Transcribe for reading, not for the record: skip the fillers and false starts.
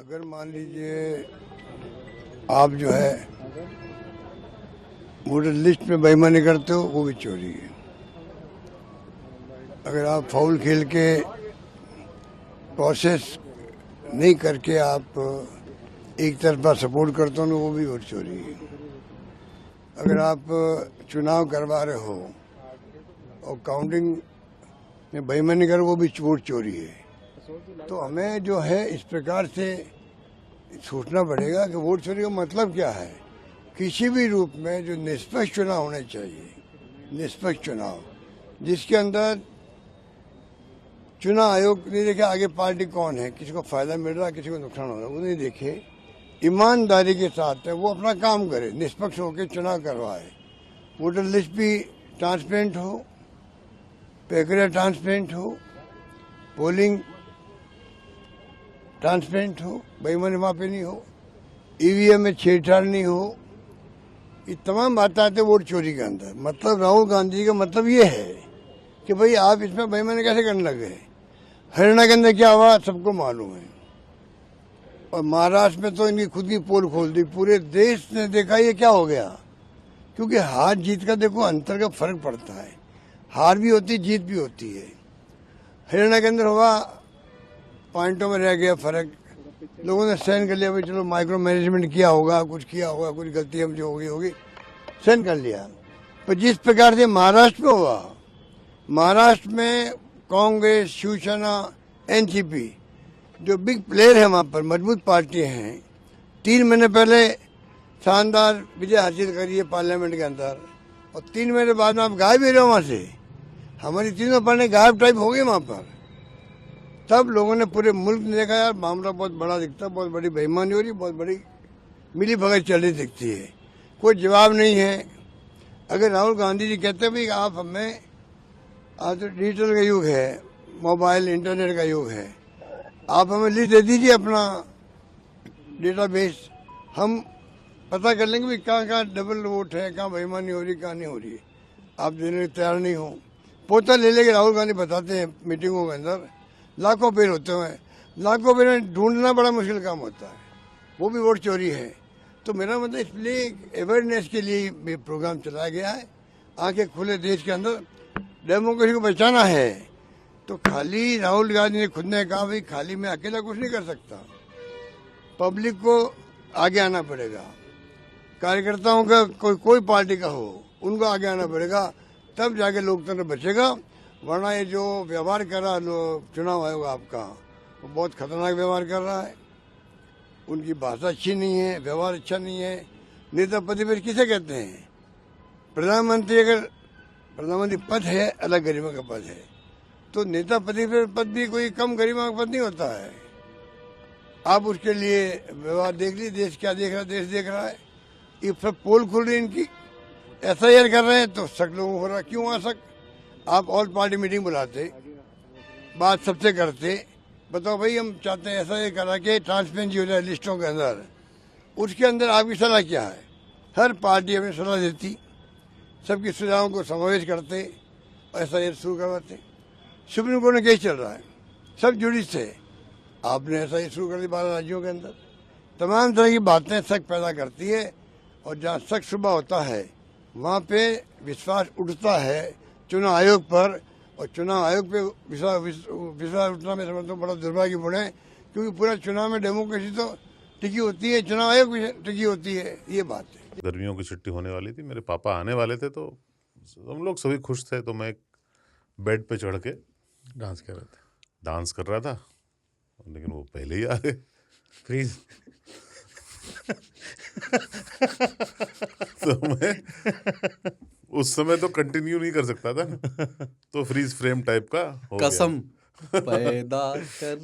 अगर मान लीजिए आप जो है वोटर लिस्ट में बेईमानी करते हो, वो भी चोरी है। अगर आप फाउल खेल के प्रोसेस नहीं करके आप एक तरफा सपोर्ट करते हो ना, वो भी वोट चोरी है। अगर आप चुनाव करवा रहे हो और काउंटिंग में बेईमानी करो, वो भी वोट चोरी है। तो हमें जो है इस प्रकार से सोचना पड़ेगा कि वोट चोरी का मतलब क्या है। किसी भी रूप में जो निष्पक्ष चुनाव होने चाहिए, निष्पक्ष चुनाव जिसके अंदर चुनाव आयोग नहीं देखे आगे पार्टी कौन है, किसी को फायदा मिल रहा है, किसी को नुकसान हो रहा है, वो नहीं देखे, ईमानदारी के साथ है वो अपना काम करे, निष्पक्ष होकर चुनाव करवाए। वोटर लिस्ट भी ट्रांसपेरेंट हो, प्रक्रिया ट्रांसपेरेंट हो, पोलिंग ट्रांसपेरेंट हो, बेईमानी वहाँ पे नहीं हो, ईवीएम में छेड़छाड़ नहीं हो। ये तमाम बातें आते वोट चोरी के अंदर। मतलब राहुल गांधी का मतलब ये है कि भाई आप इसमें बेईमानी कैसे करने लगे। हरियाणा के अंदर क्या हुआ सबको मालूम है, और महाराष्ट्र में तो इनकी खुद की पोल खोल दी, पूरे देश ने देखा ये क्या हो गया। क्योंकि हार जीत का देखो अंतर का फर्क पड़ता है, हार भी होती जीत भी होती है। हरियाणा के अंदर हुआ पॉइंटों में रह गया फर्क, लोगों ने सहन कर लिया, भाई चलो माइक्रो मैनेजमेंट किया होगा, कुछ गलती हम जो होगी सहन कर लिया। पर जिस प्रकार से महाराष्ट्र में हुआ, महाराष्ट्र में कांग्रेस, शिवसेना, एनसीपी जो बिग प्लेयर है वहाँ पर, मजबूत पार्टी हैं, 3 महीने पहले शानदार विजय हासिल करी है पार्लियामेंट के अंदर, और 3 महीने बाद में आप गायब भी रहे वहाँ से। हमारी तीनों पार्टी गायब टाइप हो गई वहाँ पर। तब लोगों ने पूरे मुल्क ने देखा यार मामला बहुत बड़ा दिखता है, बहुत बड़ी बेईमानी हो रही, बहुत बड़ी मिली भगत चल रही दिखती है, कोई जवाब नहीं है। अगर राहुल गांधी जी कहते हैं भाई आप हमें, आज तो डिजिटल का युग है, मोबाइल इंटरनेट का युग है, आप हमें लिस्ट दे दीजिए अपना डेटाबेस, हम पता कर लेंगे भाई कहाँ कहाँ डबल वोट है, कहाँ बेईमानी हो रही, कहाँ नहीं हो रही है। आप देने को तैयार नहीं हो, पोता ले लेके राहुल गांधी बताते हैं मीटिंगों के अंदर, लाखों पेड़ होते हैं, लाखों पेड़ ढूंढना बड़ा मुश्किल काम होता है, वो भी वोट चोरी है। तो मेरा मतलब इसलिए अवेयरनेस के लिए ये प्रोग्राम चलाया गया है। आंखें खुले देश के अंदर डेमोक्रेसी को बचाना है। तो खाली राहुल गांधी ने खुद ने कहा भाई खाली मैं अकेला कुछ नहीं कर सकता, पब्लिक को आगे आना पड़ेगा, कार्यकर्ताओं का कोई पार्टी का हो उनको आगे आना पड़ेगा, तब जाके लोकतंत्र बचेगा। वरना ये जो व्यवहार कर रहा चुनाव आयोग आपका, वो बहुत खतरनाक व्यवहार कर रहा है। उनकी भाषा अच्छी नहीं है, व्यवहार अच्छा नहीं है। नेता पद फिर किसे कहते हैं? प्रधानमंत्री, अगर प्रधानमंत्री पद है अलग गरिमा का पद है, तो नेता पद भी कोई कम गरिमा का पद नहीं होता है। आप उसके लिए व्यवहार देख लीजिए, देश क्या देख रहा है, देश देख रहा है। ये सब पोल खुल रही इनकी, SIR कर रहे हैं तो शक लोगों को हो रहा, क्यों आ शक? आप ऑल पार्टी मीटिंग बुलाते, बात सबसे करते, बताओ भाई हम चाहते हैं ऐसा ये करा के ट्रांसपेरेंसी हो जाए लिस्टों के अंदर, उसके अंदर आपकी सलाह क्या है? हर पार्टी अपनी सलाह देती, सबकी सुझावों को समावेश करते, SIR शुरू करवाते। सुप्रीम कोर्ट में केस चल रहा है, सब जुडिस थे, आपने SIR शुरू कर दी 12 राज्यों के अंदर। तमाम तरह की बातें शक पैदा करती है, और जहाँ शक शुबा होता है वहाँ पे विश्वास उठता है चुनाव आयोग पर, और चुनाव आयोग पे विश्वास उठना मैं समझता हूँ बड़ा दुर्भाग्यपूर्ण है। क्योंकि पूरा चुनाव में डेमोक्रेसी तो टिकी होती है, चुनाव आयोग भी टिकी होती है, ये बात है। गर्मियों की छुट्टी होने वाली थी, मेरे पापा आने वाले थे, तो हम लोग सभी खुश थे। तो मैं एक बेड पे चढ़ के डांस कर रहा था, लेकिन वो पहले ही आ गए। फ्रीज तो मैं उस समय तो कंटिन्यू नहीं कर सकता था, तो फ्रीज फ्रेम टाइप का हो गया। कसम पैदा कर